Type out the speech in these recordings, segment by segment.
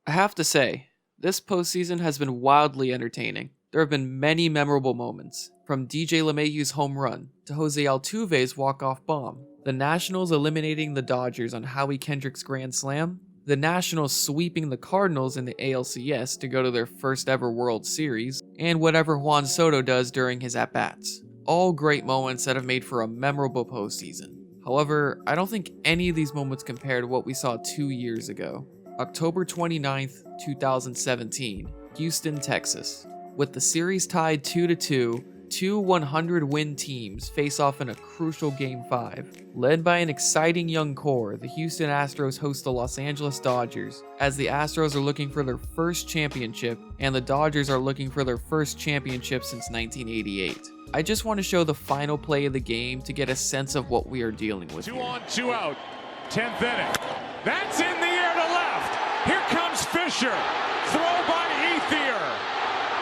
I have to say, this postseason has been wildly entertaining. There have been many memorable moments, from DJ LeMahieu's home run to Jose Altuve's walk-off bomb, the Nationals eliminating the Dodgers on Howie Kendrick's grand slam, the Nationals sweeping the Cardinals in the ALCS to go to their first ever World Series, and whatever Juan Soto does during his at-bats. All great moments that have made for a memorable postseason. However, I don't think any of these moments compare to what we saw 2 years ago. October 29th, 2017, Houston, Texas. With the series tied 2-2, two 100-win teams face off in a crucial Game 5. Led by an exciting young core, the Houston Astros host the Los Angeles Dodgers, as the Astros are looking for their first championship, and the Dodgers are looking for their first championship since 1988. I just want to show the final play of the game to get a sense of what we are dealing with. 2 on, 2 out, 10th inning. That's in the air to left. Here comes Fisher. Throw by Ethier.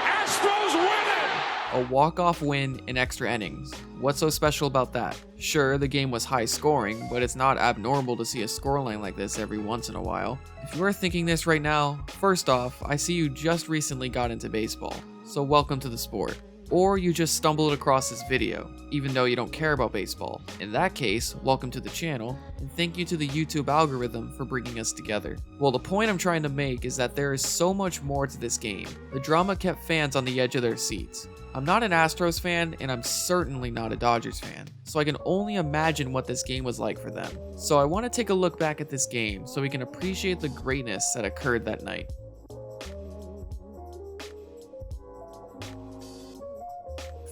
Astros win it! A walk-off win in extra innings. What's so special about that? Sure, the game was high scoring, but it's not abnormal to see a scoreline like this every once in a while. If you are thinking this right now, first off, I see you just recently got into baseball, so welcome to the sport. Or you just stumbled across this video, even though you don't care about baseball. In that case, welcome to the channel, and thank you to the YouTube algorithm for bringing us together. Well, the point I'm trying to make is that there is so much more to this game. The drama kept fans on the edge of their seats. I'm not an Astros fan, and I'm certainly not a Dodgers fan, so I can only imagine what this game was like for them. So I want to take a look back at this game so we can appreciate the greatness that occurred that night.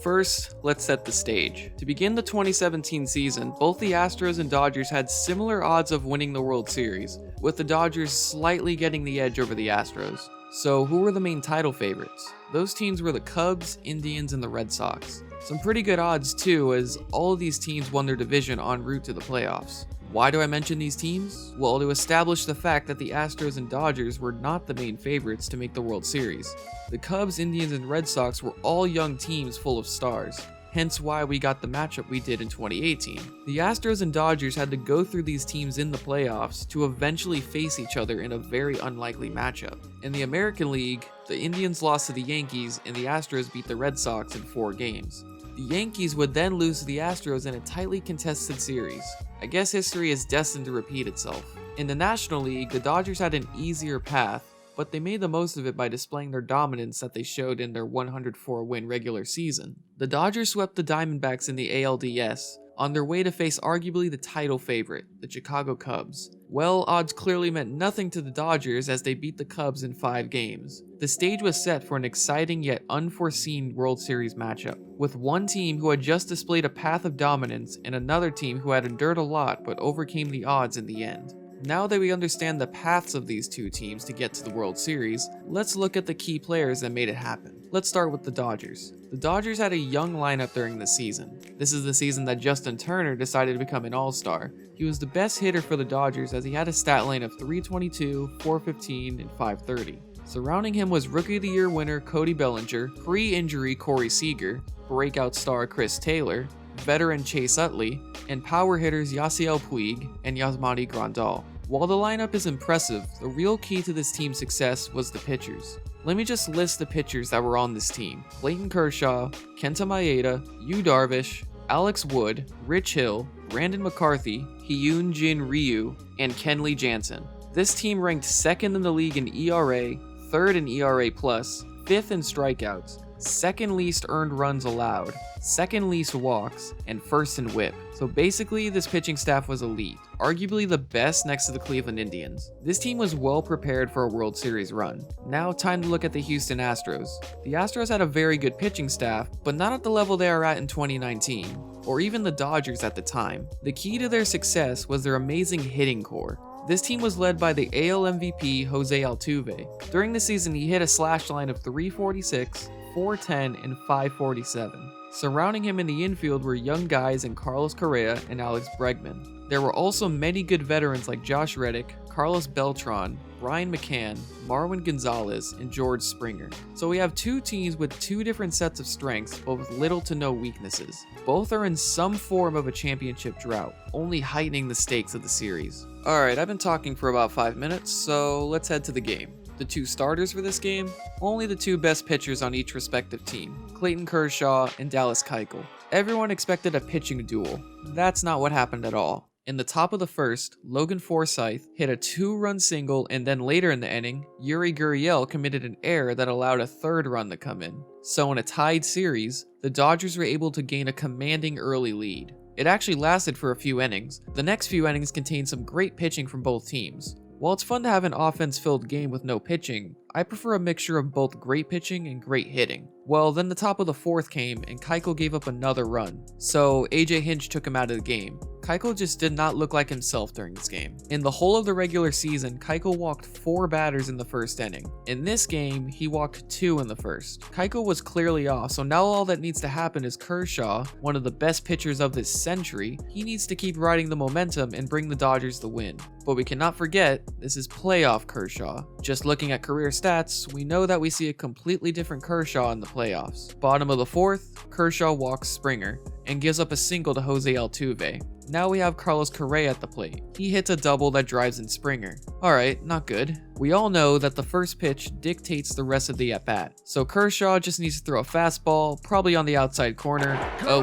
First, let's set the stage. To begin the 2017 season, both the Astros and Dodgers had similar odds of winning the World Series, with the Dodgers slightly getting the edge over the Astros. So who were the main title favorites? Those teams were the Cubs, Indians, and the Red Sox. Some pretty good odds too, as all of these teams won their division en route to the playoffs. Why do I mention these teams? Well, to establish the fact that the Astros and Dodgers were not the main favorites to make the World Series. The Cubs, Indians, and Red Sox were all young teams full of stars, hence why we got the matchup we did in 2018. The Astros and Dodgers had to go through these teams in the playoffs to eventually face each other in a very unlikely matchup. In the American League, the Indians lost to the Yankees and the Astros beat the Red Sox in 4 games. The Yankees would then lose to the Astros in a tightly contested series. I guess history is destined to repeat itself. In the National League, the Dodgers had an easier path, but they made the most of it by displaying their dominance that they showed in their 104-win regular season. The Dodgers swept the Diamondbacks in the ALDS, on their way to face arguably the title favorite, the Chicago Cubs. Well, odds clearly meant nothing to the Dodgers as they beat the Cubs in 5 games. The stage was set for an exciting yet unforeseen World Series matchup, with one team who had just displayed a path of dominance and another team who had endured a lot but overcame the odds in the end. Now that we understand the paths of these two teams to get to the World Series, let's look at the key players that made it happen. Let's start with the Dodgers. The Dodgers had a young lineup during the season. This is the season that Justin Turner decided to become an all-star. He was the best hitter for the Dodgers as he had a stat line of 322, 415, and 530. Surrounding him was Rookie of the Year winner Cody Bellinger, pre-injury Corey Seager, breakout star Chris Taylor, veteran Chase Utley, and power hitters Yasiel Puig and Yasmani Grandal. While the lineup is impressive, the real key to this team's success was the pitchers. Let me just list the pitchers that were on this team. Clayton Kershaw, Kenta Maeda, Yu Darvish, Alex Wood, Rich Hill, Brandon McCarthy, Hyun Jin Ryu, and Kenley Jansen. This team ranked 2nd in the league in ERA, 3rd in ERA+, 5th in strikeouts, 2nd least earned runs allowed, 2nd least walks, and 1st in whip. So basically, this pitching staff was elite, arguably the best next to the Cleveland Indians. This team was well prepared for a World Series run. Now time to look at the Houston Astros. The Astros had a very good pitching staff, but not at the level they are at in 2019, or even the Dodgers at the time. The key to their success was their amazing hitting core. This team was led by the AL MVP Jose Altuve. During the season, he hit a slash line of 346, 410, and 547. Surrounding him in the infield were young guys in Carlos Correa and Alex Bregman. There were also many good veterans like Josh Reddick, Carlos Beltran, Brian McCann, Marwin Gonzalez, and George Springer. So we have two teams with two different sets of strengths, but with little to no weaknesses. Both are in some form of a championship drought, only heightening the stakes of the series. Alright, I've been talking for about 5 minutes, so let's head to the game. The two starters for this game, only the two best pitchers on each respective team, Clayton Kershaw and Dallas Keuchel. Everyone expected a pitching duel. That's not what happened at all. In the top of the first, Logan Forsythe hit a 2-run single, and then later in the inning, Yuri Gurriel committed an error that allowed a 3rd run to come in. So in a tied series, the Dodgers were able to gain a commanding early lead. It actually lasted for a few innings. The next few innings contained some great pitching from both teams. While it's fun to have an offense-filled game with no pitching, I prefer a mixture of both great pitching and great hitting. Well, then the top of the 4th came, and Keuchel gave up another run, so AJ Hinch took him out of the game. Keuchel just did not look like himself during this game. In the whole of the regular season, Keuchel walked 4 batters in the first inning. In this game, he walked 2 in the first. Keuchel was clearly off, so now all that needs to happen is Kershaw, one of the best pitchers of this century, he needs to keep riding the momentum and bring the Dodgers the win. But we cannot forget, this is playoff Kershaw. Just looking at career stats, we know that we see a completely different Kershaw in the playoffs. Bottom of the 4th, Kershaw walks Springer and gives up a single to Jose Altuve. Now we have Carlos Correa at the plate. He hits a double that drives in Springer. Alright, not good. We all know that the first pitch dictates the rest of the at-bat. So Kershaw just needs to throw a fastball, probably on the outside corner. Oh,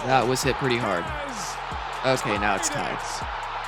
that was hit pretty hard. Okay, now it's tied.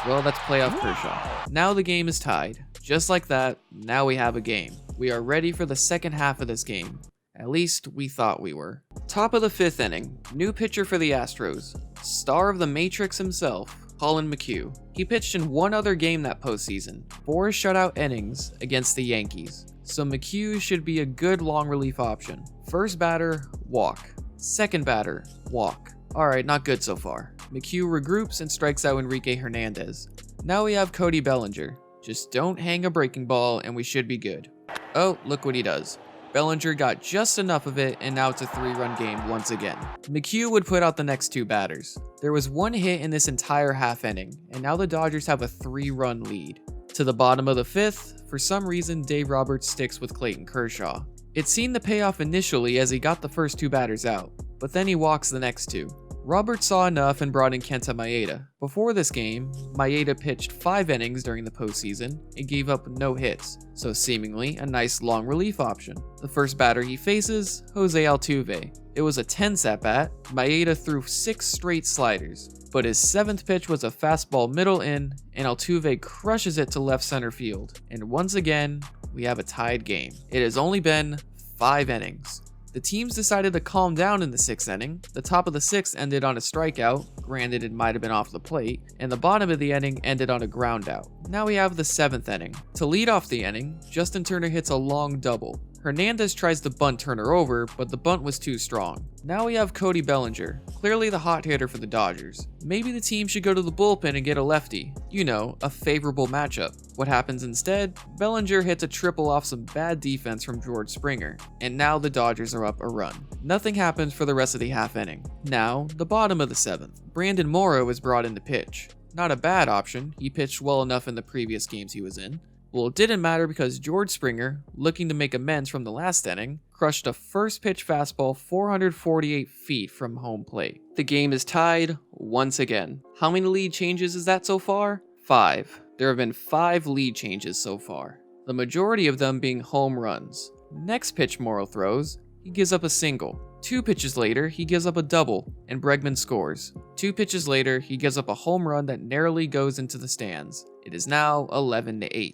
Well, that's playoff Kershaw. Now the game is tied. Just like that, now we have a game. We are ready for the second half of this game. At least we thought we were. Top of the 5th inning, new pitcher for the Astros. Star of the Matrix himself, Collin McHugh. He pitched in one other game that postseason, 4 shutout innings against the Yankees. So McHugh should be a good long relief option. First batter, walk. Second batter, walk. Alright, not good so far. McHugh regroups and strikes out Enrique Hernandez. Now we have Cody Bellinger. Just don't hang a breaking ball and we should be good. Oh, look what he does. Bellinger got just enough of it, and now it's a 3-run game once again. McHugh would put out the next 2 batters. There was 1 hit in this entire half inning, and now the Dodgers have a 3-run lead. To the bottom of the 5th, for some reason Dave Roberts sticks with Clayton Kershaw. It seemed to pay off initially as he got the first 2 batters out, but then he walks the next 2. Roberts saw enough and brought in Kenta Maeda. Before this game, Maeda pitched 5 innings during the postseason and gave up no hits, so seemingly a nice long relief option. The first batter he faces, Jose Altuve. It was a tense at-bat. Maeda threw 6 straight sliders, but his 7th pitch was a fastball middle in, and Altuve crushes it to left center field. And once again, we have a tied game. It has only been 5 innings. The teams decided to calm down in the 6th inning. The top of the 6th ended on a strikeout, granted it might have been off the plate, and the bottom of the inning ended on a ground out. Now we have the 7th inning. To lead off the inning, Justin Turner hits a long double. Hernandez tries to bunt Turner over, but the bunt was too strong. Now we have Cody Bellinger, clearly the hot hitter for the Dodgers. Maybe the team should go to the bullpen and get a lefty. You know, a favorable matchup. What happens instead? Bellinger hits a triple off some bad defense from George Springer, and now the Dodgers are up a run. Nothing happens for the rest of the half inning. Now, the bottom of the 7th. Brandon Morrow is brought in to pitch. Not a bad option, he pitched well enough in the previous games he was in. Well, it didn't matter because George Springer, looking to make amends from the last inning, crushed a first pitch fastball 448 feet from home plate. The game is tied once again. How many lead changes is that so far? 5. There have been 5 lead changes so far, the majority of them being home runs. Next pitch Morrow throws, he gives up a single. 2 pitches later, he gives up a double, and Bregman scores. 2 pitches later, he gives up a home run that narrowly goes into the stands. It is now 11-8.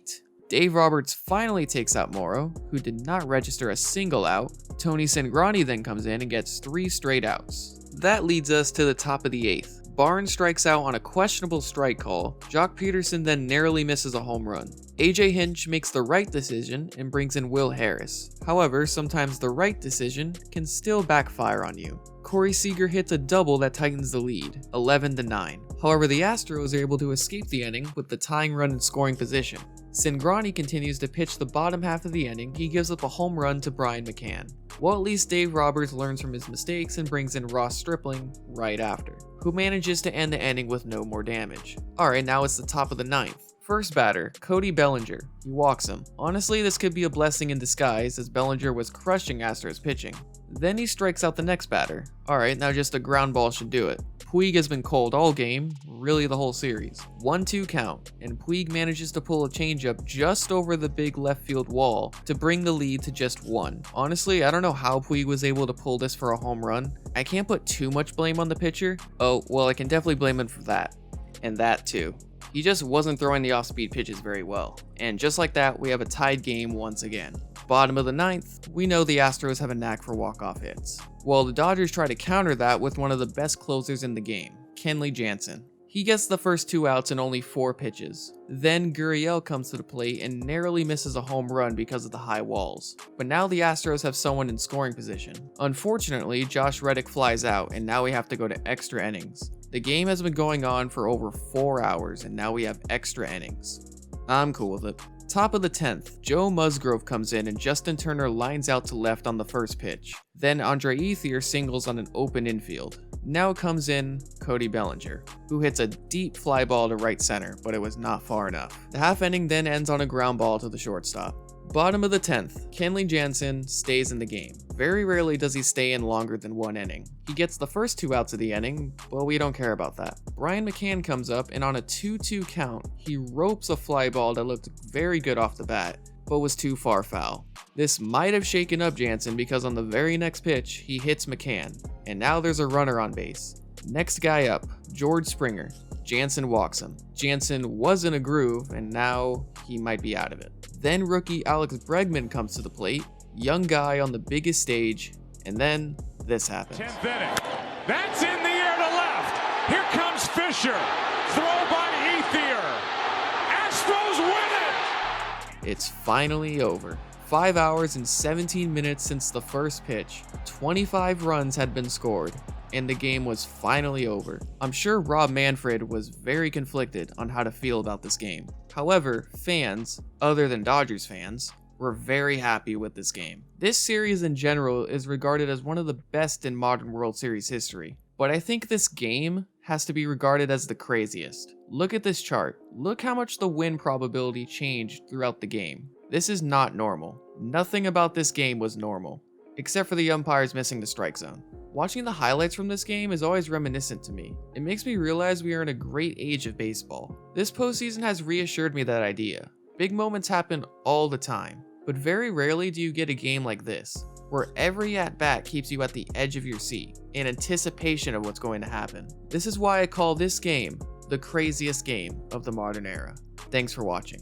Dave Roberts finally takes out Morrow, who did not register a single out. Tony Cingrani then comes in and gets 3 straight outs. That leads us to the top of the 8th. Barnes strikes out on a questionable strike call. Jock Peterson then narrowly misses a home run. AJ Hinch makes the right decision and brings in Will Harris. However, sometimes the right decision can still backfire on you. Corey Seager hits a double that tightens the lead, 11-9. However, the Astros are able to escape the inning with the tying run in scoring position. Cingrani continues to pitch the bottom half of the inning. He gives up a home run to Brian McCann. Well, at least Dave Roberts learns from his mistakes and brings in Ross Stripling right after, who manages to end the inning with no more damage. Alright, now it's the top of the 9th. First batter, Cody Bellinger. He walks him. Honestly, this could be a blessing in disguise as Bellinger was crushing Astros pitching. Then he strikes out the next batter. Alright, now just a ground ball should do it. Puig has been cold all game, really the whole series. 1-2 count, and Puig manages to pull a changeup just over the big left field wall to bring the lead to just 1. Honestly, I don't know how Puig was able to pull this for a home run. I can't put too much blame on the pitcher. Oh, well, I can definitely blame him for that. And that too. He just wasn't throwing the off-speed pitches very well. And just like that, we have a tied game once again. Bottom of the 9th, we know the Astros have a knack for walk-off hits. Well, the Dodgers try to counter that with one of the best closers in the game, Kenley Jansen. He gets the first 2 outs in only 4 pitches. Then Gurriel comes to the plate and narrowly misses a home run because of the high walls. But now the Astros have someone in scoring position. Unfortunately, Josh Reddick flies out and now we have to go to extra innings. The game has been going on for over 4 hours and now we have extra innings. I'm cool with it. Top of the 10th, Joe Musgrove comes in and Justin Turner lines out to left on the first pitch. Then Andre Ethier singles on an open infield. Now comes in Cody Bellinger, who hits a deep fly ball to right center, but it was not far enough. The half inning then ends on a ground ball to the shortstop. Bottom of the 10th, Kenley Jansen stays in the game. Very rarely does he stay in longer than 1 inning. He gets the first 2 outs of the inning, but we don't care about that. Brian McCann comes up and on a 2-2 count, he ropes a fly ball that looked very good off the bat, but was too far foul. This might have shaken up Jansen because on the very next pitch, he hits McCann, and now there's a runner on base. Next guy up, George Springer. Jansen walks him. Jansen was in a groove, and now he might be out of it. Then rookie Alex Bregman comes to the plate, young guy on the biggest stage, and then this happens. 10th inning. That's in the air to left. Here comes Fisher. Throw by Ethier. Astros win it! It's finally over. 5 hours and 17 minutes since the first pitch. 25 runs had been scored, and the game was finally over. I'm sure Rob Manfred was very conflicted on how to feel about this game. However, fans, other than Dodgers fans, were very happy with this game. This series in general is regarded as one of the best in modern World Series history, but I think this game has to be regarded as the craziest. Look at this chart. Look how much the win probability changed throughout the game. This is not normal. Nothing about this game was normal, except for the umpires missing the strike zone. Watching the highlights from this game is always reminiscent to me. It makes me realize we are in a great age of baseball. This postseason has reassured me that idea. Big moments happen all the time, but very rarely do you get a game like this, where every at-bat keeps you at the edge of your seat, in anticipation of what's going to happen. This is why I call this game the craziest game of the modern era. Thanks for watching.